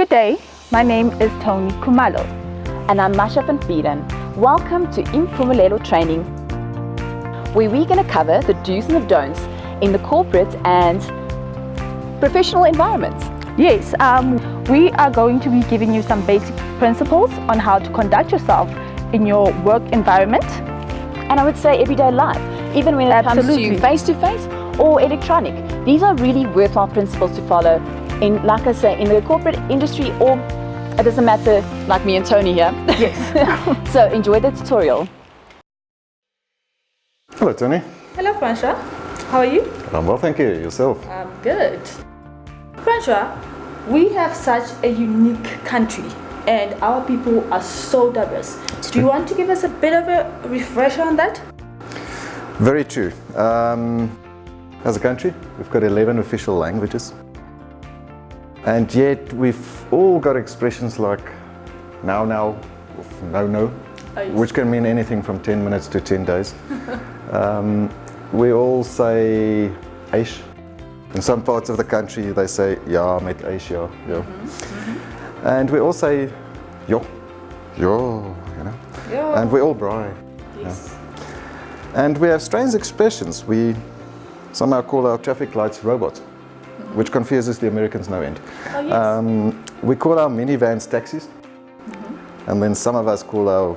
Good day, my name is Toni Khumalo. And I'm Mkhize. Welcome to Impumelelo Training, where we're going to cover the do's and the don'ts in the corporate and professional environments. Yes, we are going to be giving you some basic principles on how to conduct yourself in your work environment. And I would say everyday life, even when it comes to face-to-face or electronic. These are really worthwhile principles to follow in, like I say, in the corporate industry, or it doesn't matter, like me and Toni here. Yes. So enjoy the tutorial. Hello, Toni. Hello, Francois. How are you? I'm well, thank you. Yourself? I'm good. Francois, we have such a unique country and our people are so diverse. Do you want to give us a bit of a refresher on that? Very true. As a country, we've got 11 official languages. And yet we've all got expressions like now, or no, Oh, yes. which can mean anything from 10 minutes to 10 days. We all say eish. In some parts of the country they say ja met eish, ja. And we all say yo, you know. Yo. And we all braai. Yes. And we have strange expressions. We somehow call our traffic lights robots, which confuses the Americans no end. Oh, yes. We call our minivans taxis, and then some of us call our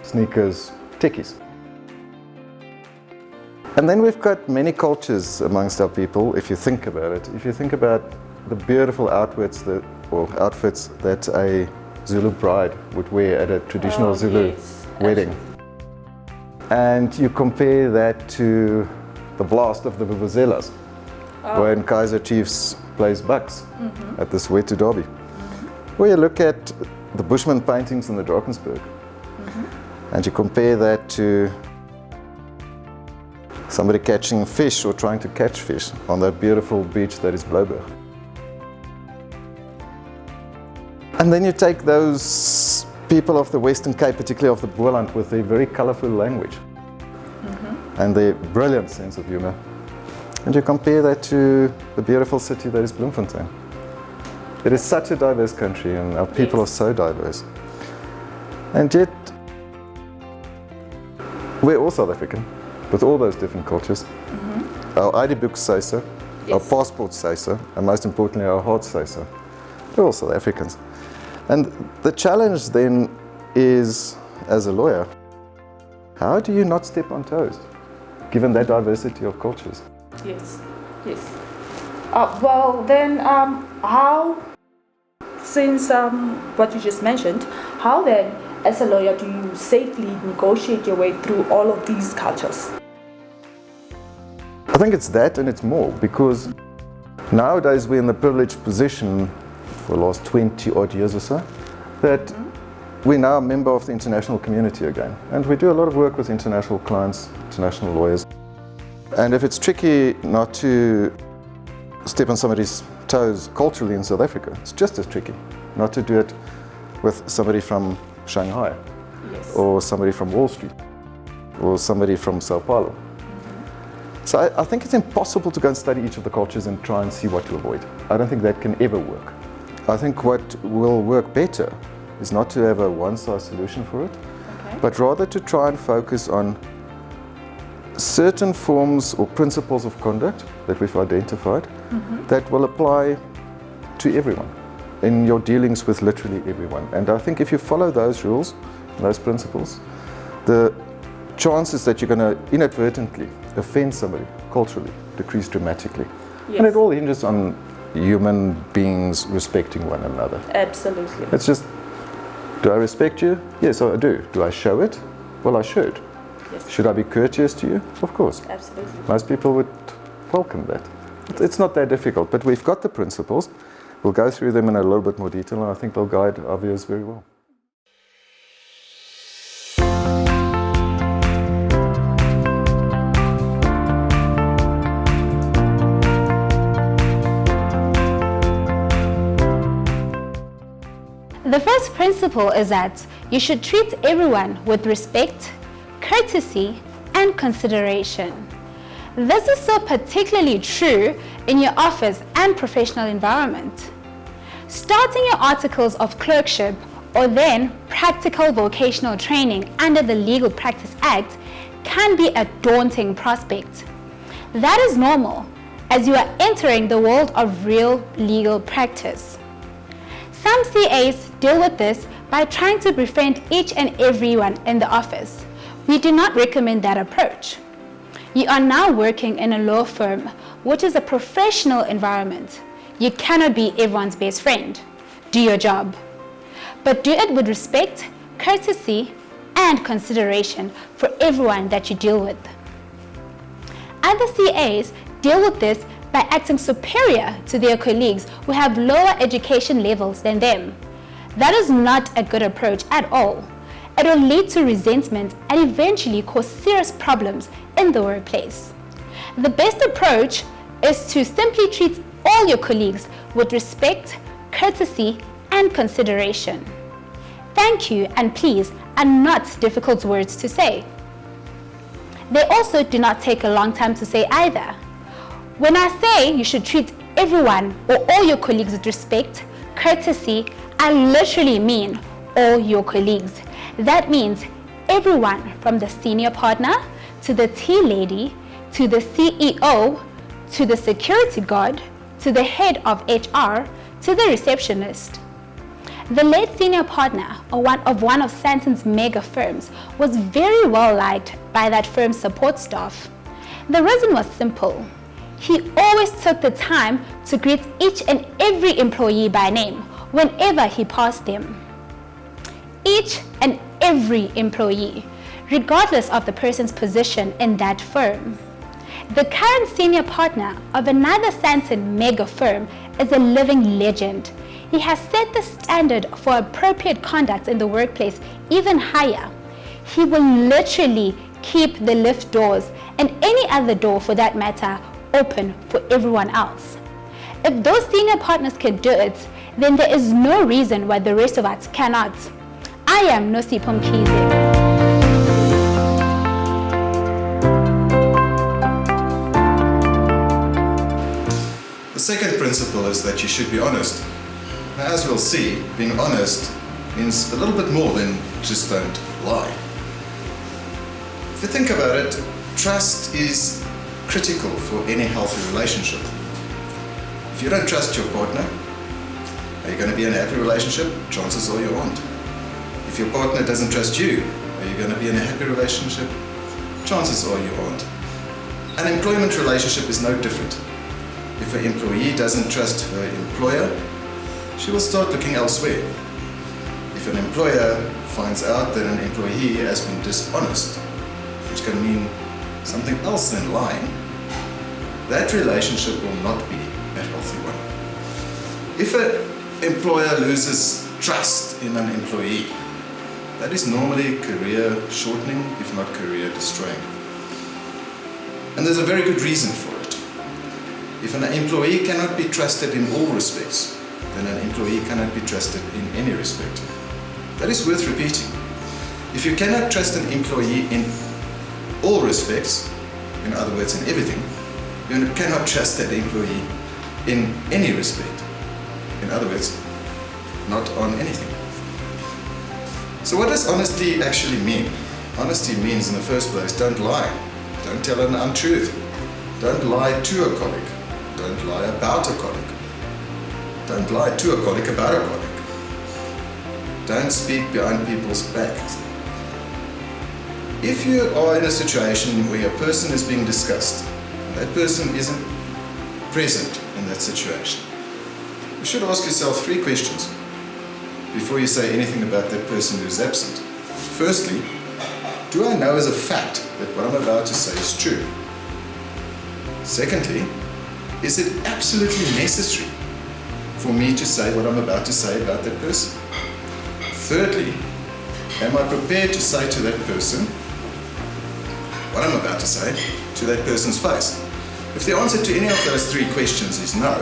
sneakers tekkies. And then we've got many cultures amongst our people, if you think about it. If you think about the beautiful outfits that a Zulu bride would wear at a traditional Zulu wedding. And you compare that to the blast of the vuvuzelas, when Kaiser Chiefs plays Bucks at the Soweto Derby. Or you look at the Bushman paintings in the Drakensberg, and you compare that to somebody catching fish or trying to catch fish on that beautiful beach that is Blouberg. And then you take those people of the Western Cape, particularly of the Boerland, with their very colourful language and their brilliant sense of humour, and you compare that to the beautiful city that is Bloemfontein. It is such a diverse country and our people are so diverse. And yet, we're all South African, with all those different cultures. Our ID books say so, our passports say so, and most importantly our hearts say so. We're all South Africans. And the challenge then is, as a lawyer, how do you not step on toes, given that diversity of cultures? Yes. Well, then, how, since what you just mentioned, how then, as a lawyer, do you safely negotiate your way through all of these cultures? I think it's that and it's more, because nowadays we're in the privileged position for the last 20 odd years or so that we're now a member of the international community again, and we do a lot of work with international clients, international lawyers. And if it's tricky not to step on somebody's toes culturally in South Africa, it's just as tricky not to do it with somebody from Shanghai, or somebody from Wall Street, or somebody from Sao Paulo. So I think it's impossible to go and study each of the cultures and try and see what to avoid. I don't think that can ever work. I think what will work better is not to have a one-size solution for it, but rather to try and focus on certain forms or principles of conduct that we've identified that will apply to everyone in your dealings with literally everyone. And I think if you follow those rules, those principles, the chances that you're going to inadvertently offend somebody culturally decrease dramatically. And it all hinges on human beings respecting one another. Absolutely. It's just, do I respect you? Yes, I do. Do I show it? Well, I should. Should I be courteous to you? Of course. Absolutely. Most people would welcome that. It's not that difficult, but we've got the principles. We'll go through them in a little bit more detail, and I think they'll guide our viewers very well. The first principle is that you should treat everyone with respect, courtesy, and consideration. This is so particularly true in your office and professional environment. Starting your articles of clerkship or then practical vocational training under the Legal Practice Act can be a daunting prospect. That is normal, as you are entering the world of real legal practice. Some CAs deal with this by trying to befriend each and everyone in the office. We do not recommend that approach. You are now working in a law firm, which is a professional environment. You cannot be everyone's best friend. Do your job. But do it with respect, courtesy, and consideration for everyone that you deal with. Other CAs deal with this by acting superior to their colleagues who have lower education levels than them. That is not a good approach at all. It will lead to resentment and eventually cause serious problems in the workplace. The best approach is to simply treat all your colleagues with respect, courtesy, and consideration. Thank you and please are not difficult words to say. They also do not take a long time to say either. When I say you should treat everyone or all your colleagues with respect, courtesy, I literally mean all your colleagues. That means everyone from the senior partner to the tea lady, to the CEO, to the security guard, to the head of HR, to the receptionist. The late senior partner of one of Sandton's mega firms was very well liked by that firm's support staff. The reason was simple. He always took the time to greet each and every employee by name whenever he passed them. Each and every employee, regardless of the person's position in that firm. The current senior partner of another Sandton mega firm is a living legend. He has set the standard for appropriate conduct in the workplace even higher. He will literally keep the lift doors and any other door for that matter open for everyone else. If those senior partners can do it, then there is no reason why the rest of us cannot. I am Nosipho Mkhize. The second principle is that you should be honest. Now, as we'll see, being honest means a little bit more than just don't lie. If you think about it, trust is critical for any healthy relationship. If you don't trust your partner, are you going to be in a happy relationship? Chances are you aren't. If your partner doesn't trust you, are you going to be in a happy relationship? Chances are you aren't. An employment relationship is no different. If an employee doesn't trust her employer, she will start looking elsewhere. If an employer finds out that an employee has been dishonest, which can mean something else than lying, that relationship will not be a healthy one. If an employer loses trust in an employee, that is normally career shortening, if not career destroying. And there's a very good reason for it. If an employee cannot be trusted in all respects, then an employee cannot be trusted in any respect. That is worth repeating. If you cannot trust an employee in all respects, in other words, in everything, you cannot trust that employee in any respect. In other words, not on anything. So what does honesty actually mean? Honesty means, in the first place, don't lie. Don't tell an untruth. Don't lie to a colleague. Don't lie about a colleague. Don't lie to a colleague about a colleague. Don't speak behind people's backs. If you are in a situation where a person is being discussed, and that person isn't present in that situation, you should ask yourself 3 questions before you say anything about that person who is absent. Firstly, do I know as a fact that what I'm about to say is true? Secondly, is it absolutely necessary for me to say what I'm about to say about that person? Thirdly, am I prepared to say to that person what I'm about to say to that person's face? If the answer to any of those 3 questions is no,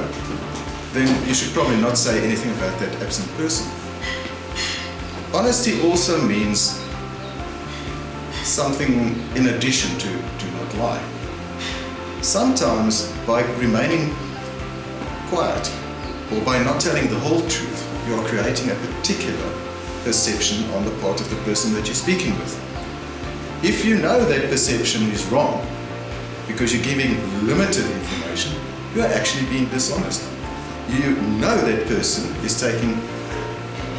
then you should probably not say anything about that absent person. Honesty also means something in addition to do not lie. Sometimes by remaining quiet, or by not telling the whole truth, you are creating a particular perception on the part of the person that you're speaking with. If you know that perception is wrong, because you're giving limited information, you are actually being dishonest. You know that person is taking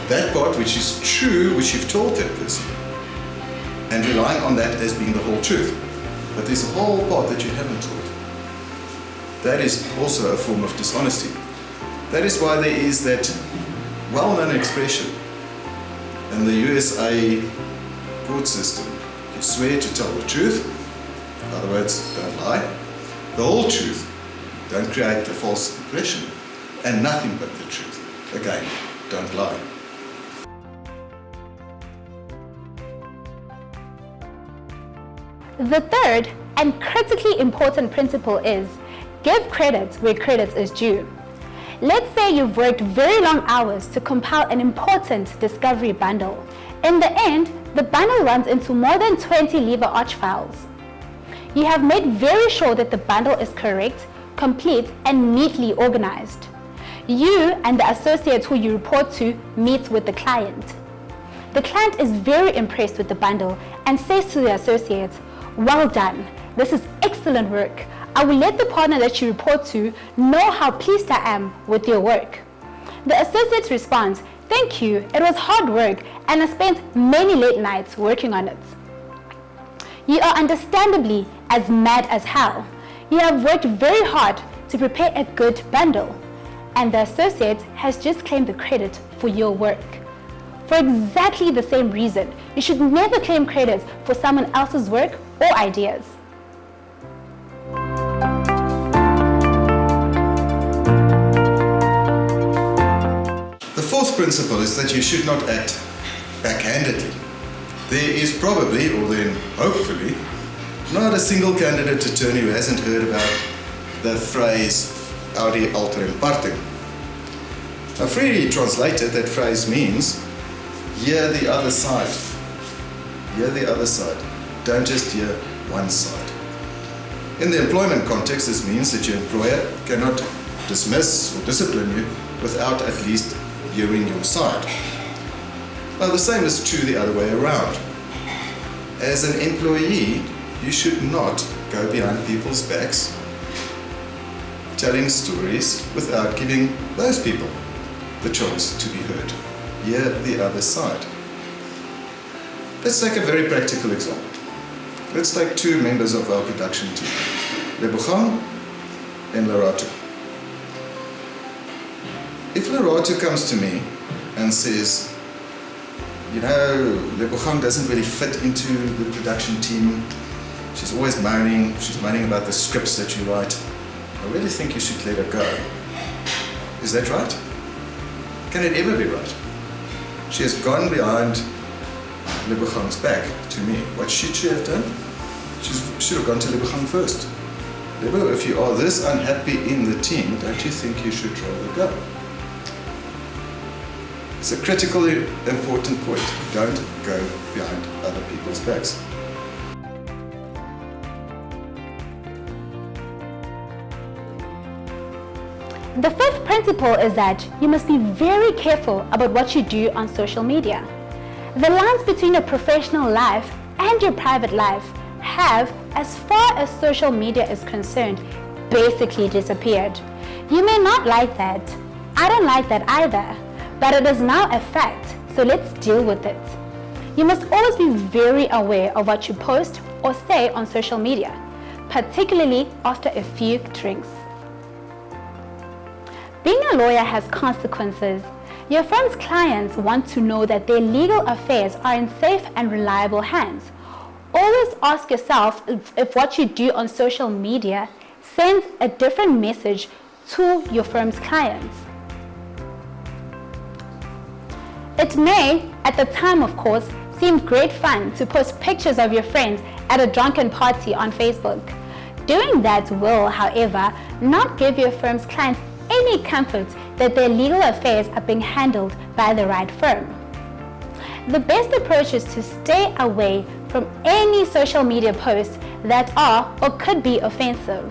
that part which is true, which you've told that person, and relying on that as being the whole truth. But there's a whole part that you haven't told. That is also a form of dishonesty. That is why there is that well-known expression in the USA court system. You swear to tell the truth, in other words, don't lie, the whole truth, don't create a false impression, and nothing but the truth. Again, don't lie. The third and critically important principle is give credit where credit is due. Let's say you've worked very long hours to compile an important discovery bundle. In the end, the bundle runs into more than 20 lever arch files. You have made very sure that the bundle is correct, complete, and neatly organized. You and the associates who you report to meet with the client. The client is very impressed with the bundle and says to the associates, "Well done, this is excellent work. I will let the partner that you report to know how pleased I am with your work." The associate responds, "Thank you, it was hard work and I spent many late nights working on it." You are understandably as mad as hell. You have worked very hard to prepare a good bundle, and the associate has just claimed the credit for your work. For exactly the same reason, you should never claim credit for someone else's work or ideas. The fourth principle is that you should not act backhandedly. There is probably, or then hopefully, not a single candidate attorney who hasn't heard about the phrase audi alteram partem. Now, freely translated, that phrase means hear the other side. Hear the other side. Don't just hear one side. In the employment context, this means that your employer cannot dismiss or discipline you without at least hearing your side. Now, the same is true the other way around. As an employee, you should not go behind people's backs telling stories without giving those people the chance to be heard. Hear the other side. Let's take a very practical example. Let's take two members of our production team, Lebogang and Lerato. If Lerato comes to me and says, "You know, Lebogang doesn't really fit into the production team. She's always moaning. She's moaning about the scripts that you write. I really think you should let her go." Is that right? Can it ever be right? She has gone behind Lebogang's back to me. What should she have done? She should have gone to Lebogang first. Lebo, if you are this unhappy in the team, don't you think you should throw her go? It's a critically important point. Don't go behind other people's backs. The fifth principle is that you must be very careful about what you do on social media. The lines between your professional life and your private life have, as far as social media is concerned, basically disappeared. You may not like that. I don't like that either, but it is now a fact, so let's deal with it. You must always be very aware of what you post or say on social media, particularly after a few drinks. Being a lawyer has consequences. Your firm's clients want to know that their legal affairs are in safe and reliable hands. Always ask yourself if what you do on social media sends a different message to your firm's clients. It may, at the time of course, seem great fun to post pictures of your friends at a drunken party on Facebook. Doing that will, however, not give your firm's clients any comfort that their legal affairs are being handled by the right firm. The best approach is to stay away from any social media posts that are or could be offensive.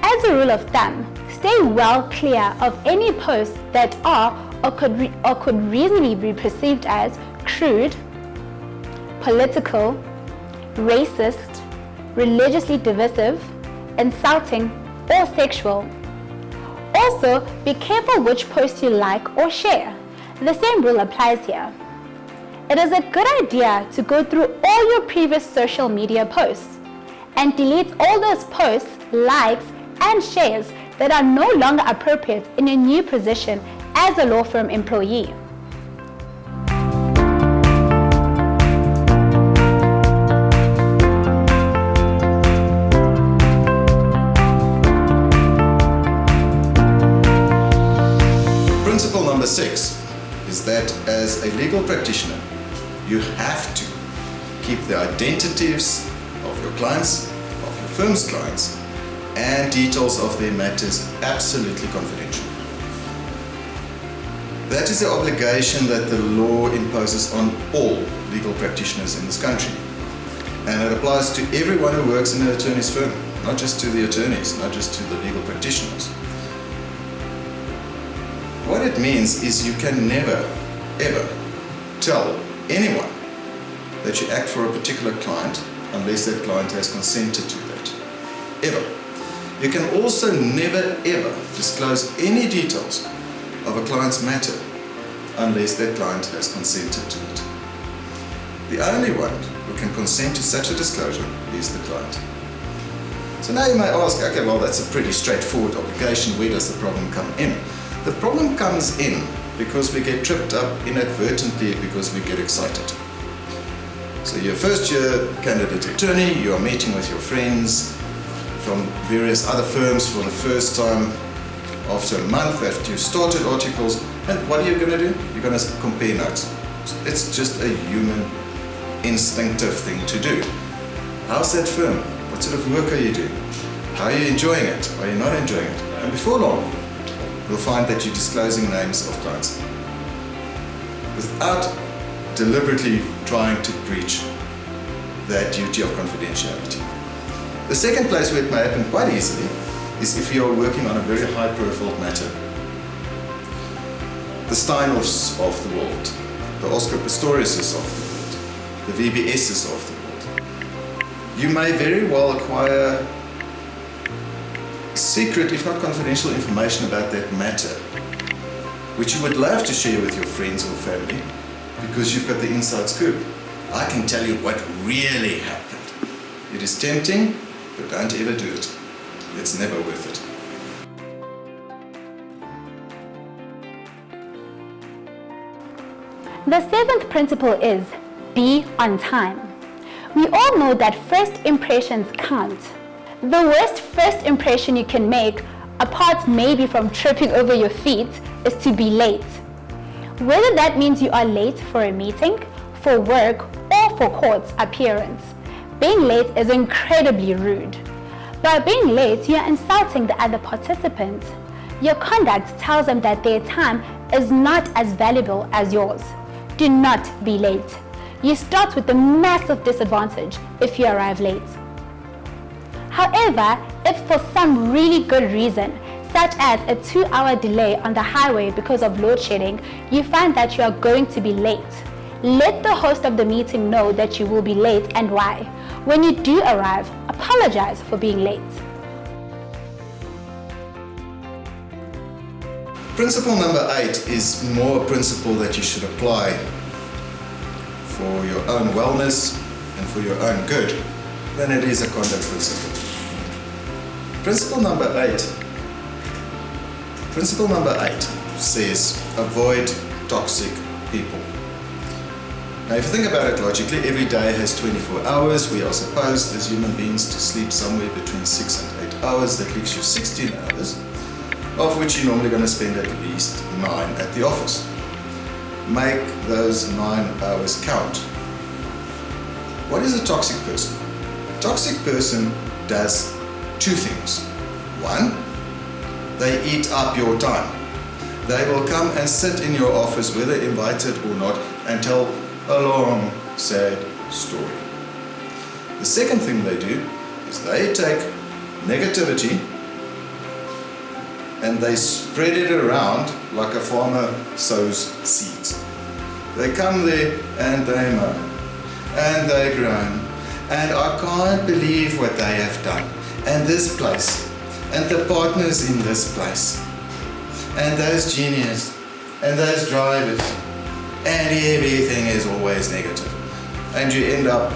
As a rule of thumb, stay well clear of any posts that are or could reasonably be perceived as crude, political, racist, religiously divisive, insulting, or sexual. Also, be careful which posts you like or share. The same rule applies here. It is a good idea to go through all your previous social media posts and delete all those posts, likes, and shares that are no longer appropriate in a new position as a law firm employee. Principle number 6 is that as a legal practitioner, you have to keep the identities of your clients, of your firm's clients, and details of their matters absolutely confidential. That is the obligation that the law imposes on all legal practitioners in this country. And it applies to everyone who works in an attorney's firm, not just to the attorneys, not just to the legal practitioners. What it means is you can never, ever tell anyone that you act for a particular client unless that client has consented to that. Ever. You can also never, ever disclose any details of a client's matter unless that client has consented to it. The only one who can consent to such a disclosure is the client. So now you may ask, okay, well, that's a pretty straightforward obligation. Where does the problem come in? The problem comes in because we get tripped up inadvertently because we get excited. So you're a first-year candidate attorney, you are meeting with your friends from various other firms for the first time after a month after you've started articles, and what are you going to do? You're going to compare notes. It's just a human, instinctive thing to do. How's that firm? What sort of work are you doing? How are you enjoying it? Are you not enjoying it? And before long, you'll find that you're disclosing names of clients without deliberately trying to breach that duty of confidentiality. The second place where it may happen quite easily is if you're working on a very high-profile matter. The Steinhoffs of the world, the Oscar Pistoriuses of the world, the VBSs of the world. You may very well acquire secret, if not confidential, information about that matter, which you would love to share with your friends or family because you've got the inside scoop. I can tell you what really happened. It is tempting, but don't ever do it. It's never worth it. The seventh principle is be on time. We all know that first impressions count. The worst first impression you can make, apart maybe from tripping over your feet, is to be late. Whether that means you are late for a meeting, for work, or for court appearance, being late is incredibly rude. By being late, you are insulting the other participant. Your conduct tells them that their time is not as valuable as yours. Do not be late. You start with a massive disadvantage if you arrive late. However, if for some really good reason, such as a 2-hour delay on the highway because of load shedding, you find that you are going to be late, let the host of the meeting know that you will be late and why. When you do arrive, apologize for being late. Principle number 8 is more a principle that you should apply for your own wellness and for your own good than it is a conduct principle. Principle number 8 says avoid toxic people. Now if you think about it logically, every day has 24 hours. We are supposed as human beings to sleep somewhere between 6 and 8 hours. That leaves you 16 hours, of which you're normally going to spend at least 9 at the office. Make those 9 hours count. What is a toxic person? A toxic person does 2 things. 1, they eat up your time. They will come and sit in your office, whether invited or not, and tell a long, sad story. The second thing they do is they take negativity and they spread it around like a farmer sows seeds. They come there and they moan and they groan, and I can't believe what they have done, and this place, and the partners in this place, and those juniors, and those drivers, and everything is always negative. And you end up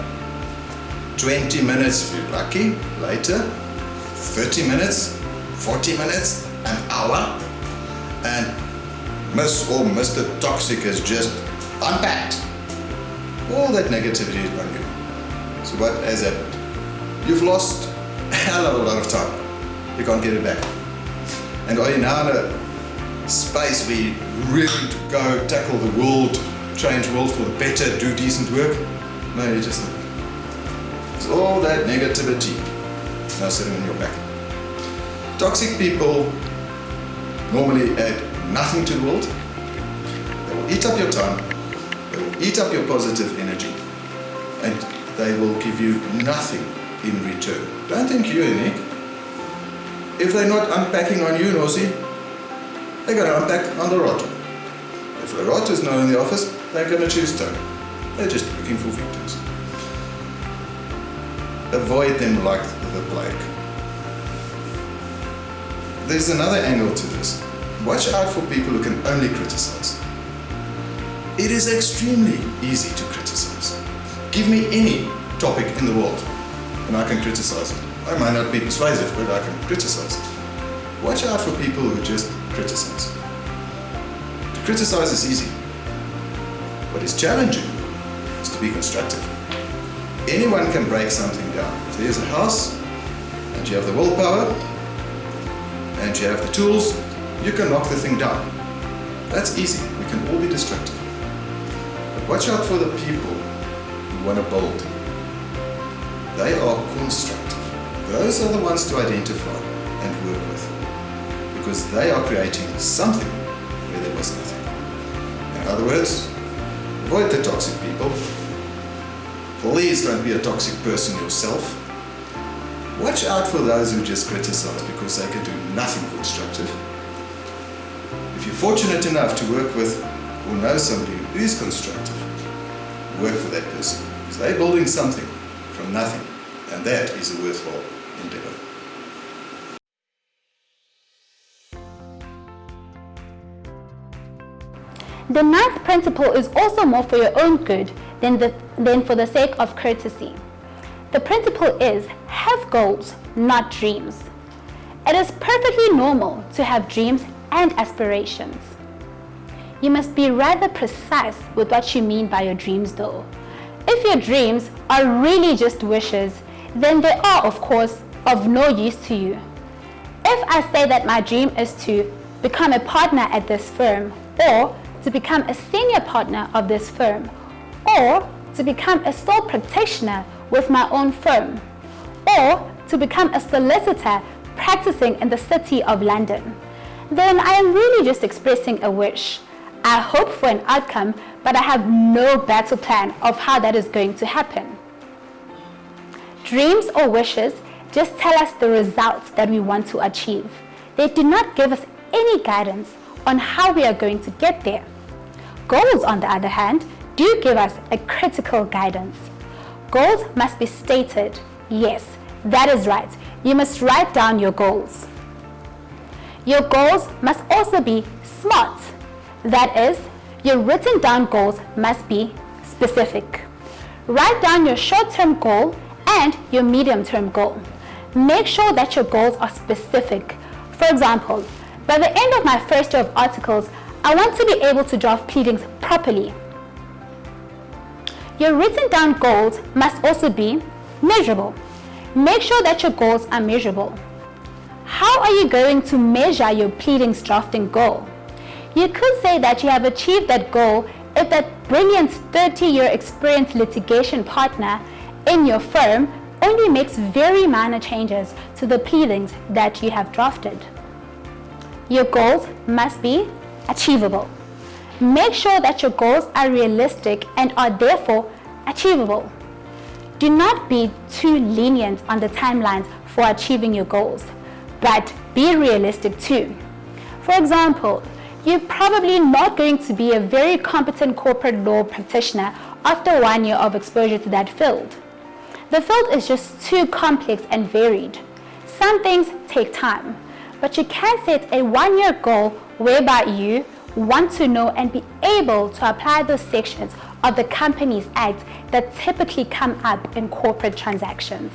20 minutes, if you're lucky, later, 30 minutes, 40 minutes, an hour, and Miss or Mr. Toxic has just unpacked all that negativity on you. So what has happened? You've lost a hell of a lot of time. You can't get it back. And are you now in a space where you're really to go tackle the world, change the world for the better, do decent work? No, you're just not. There's all that negativity now sitting in your back. Toxic people normally add nothing to the world. They will eat up your time, they will eat up your positive energy, and they will give you nothing in return. Don't think you're unique. If they're not unpacking on you, Nosi, they're going to unpack on the rot. If the rot is not in the office, they're going to choose Toni. They're just looking for victims. Avoid them like the plague. There's another angle to this. Watch out for people who can only criticize. It is extremely easy to criticize. Give me any topic in the world and I can criticize it. I might not be persuasive, but I can criticize it. Watch out for people who just criticize. To criticize is easy. What is challenging is to be constructive. Anyone can break something down. If there's a house and you have the willpower and you have the tools, you can knock the thing down. That's easy. We can all be destructive. But watch out for the people who want to build. They are constructive. Those are the ones to identify and work with, because they are creating something where there was nothing. In other words, avoid the toxic people. Please don't be a toxic person yourself. Watch out for those who just criticize because they can do nothing constructive. If you're fortunate enough to work with or know somebody who is constructive, work for that person, because they're building something from nothing, and that is a worthwhile endeavor. The ninth principle is also more for your own good than for the sake of courtesy. The principle is, have goals, not dreams. It is perfectly normal to have dreams and aspirations. You must be rather precise with what you mean by your dreams though. If your dreams are really just wishes, then they are, of course, of no use to you. If I say that my dream is to become a partner at this firm, or to become a senior partner of this firm, or to become a sole practitioner with my own firm, or to become a solicitor practicing in the city of London, then I am really just expressing a wish. I hope for an outcome, but I have no battle plan of how that is going to happen. Dreams or wishes just tell us the results that we want to achieve. They do not give us any guidance on how we are going to get there. Goals, on the other hand, do give us a critical guidance. Goals must be stated. Yes, that is right. You must write down your goals. Your goals must also be SMART. That is, your written down goals must be specific. Write down your short-term goal and your medium-term goal. Make sure that your goals are specific. For example, by the end of my first year of articles, I want to be able to draft pleadings properly. Your written down goals must also be measurable. Make sure that your goals are measurable. How are you going to measure your pleadings drafting goal? You could say that you have achieved that goal if that brilliant 30-year experienced litigation partner in your firm only makes very minor changes to the pleadings that you have drafted. Your goals must be achievable. Make sure that your goals are realistic and are therefore achievable. Do not be too lenient on the timelines for achieving your goals, but be realistic too. For example, you're probably not going to be a very competent corporate law practitioner after 1 year of exposure to that field. The field is just too complex and varied. Some things take time, but you can set a 1 year goal whereby you want to know and be able to apply those sections of the Companies Act that typically come up in corporate transactions.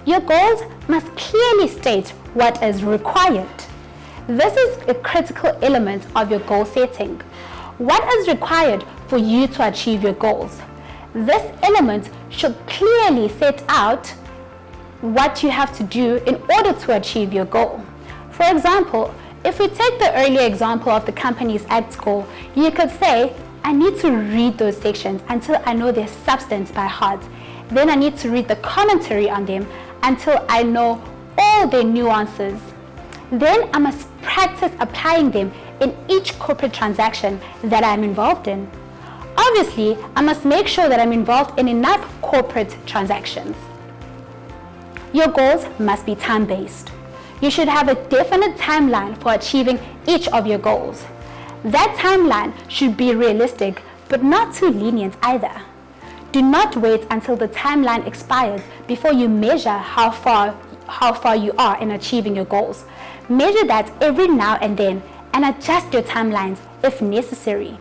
Your goals must clearly state what is required. This is a critical element of your goal setting. What is required for you to achieve your goals? This element should clearly set out what you have to do in order to achieve your goal. For example, if we take the earlier example of the Companies Act goal, you could say, I need to read those sections until I know their substance by heart. Then I need to read the commentary on them until I know all their nuances. Then I must practice applying them in each corporate transaction that I'm involved in. Obviously, I must make sure that I'm involved in enough corporate transactions. Your goals must be time-based. You should have a definite timeline for achieving each of your goals. That timeline should be realistic, but not too lenient either. Do not wait until the timeline expires before you measure how far you are in achieving your goals. Measure that every now and then and adjust your timelines if necessary.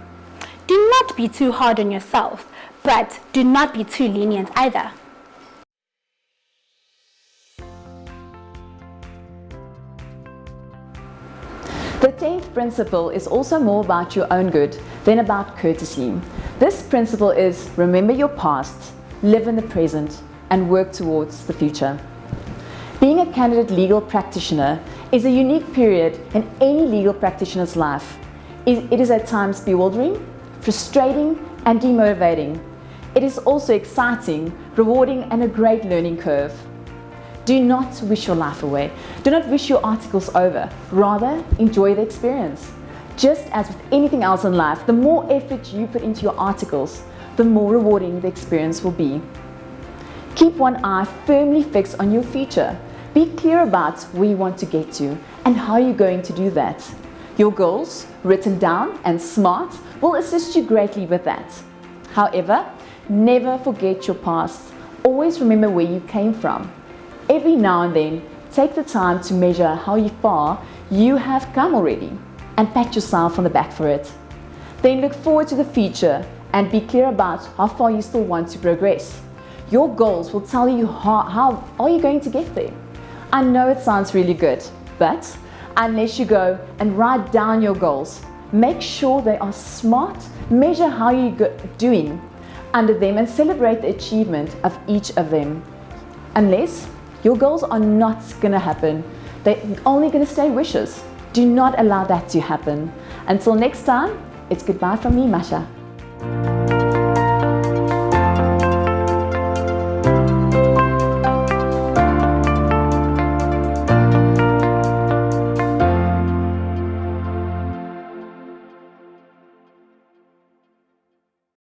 Do not be too hard on yourself, but do not be too lenient either. The 10th principle is also more about your own good than about courtesy. This principle is remember your past, live in the present, and work towards the future. Being a candidate legal practitioner is a unique period in any legal practitioner's life. It is at times bewildering, frustrating, and demotivating. It is also exciting, rewarding, and a great learning curve. Do not wish your life away. Do not wish your articles over. Rather, enjoy the experience. Just as with anything else in life, the more effort you put into your articles, the more rewarding the experience will be. Keep one eye firmly fixed on your future. Be clear about where you want to get to and how you're going to do that. Your goals, written down and smart, will assist you greatly with that. However, never forget your past. Always remember where you came from. Every now and then, take the time to measure how far you have come already and pat yourself on the back for it. Then look forward to the future and be clear about how far you still want to progress. Your goals will tell you how are you going to get there. I know it sounds really good, but unless you go and write down your goals, make sure they are smart, measure how you're doing under them and celebrate the achievement of each of them. Unless your goals are not going to happen, they're only going to stay wishes. Do not allow that to happen. Until next time, it's goodbye from me, Masha.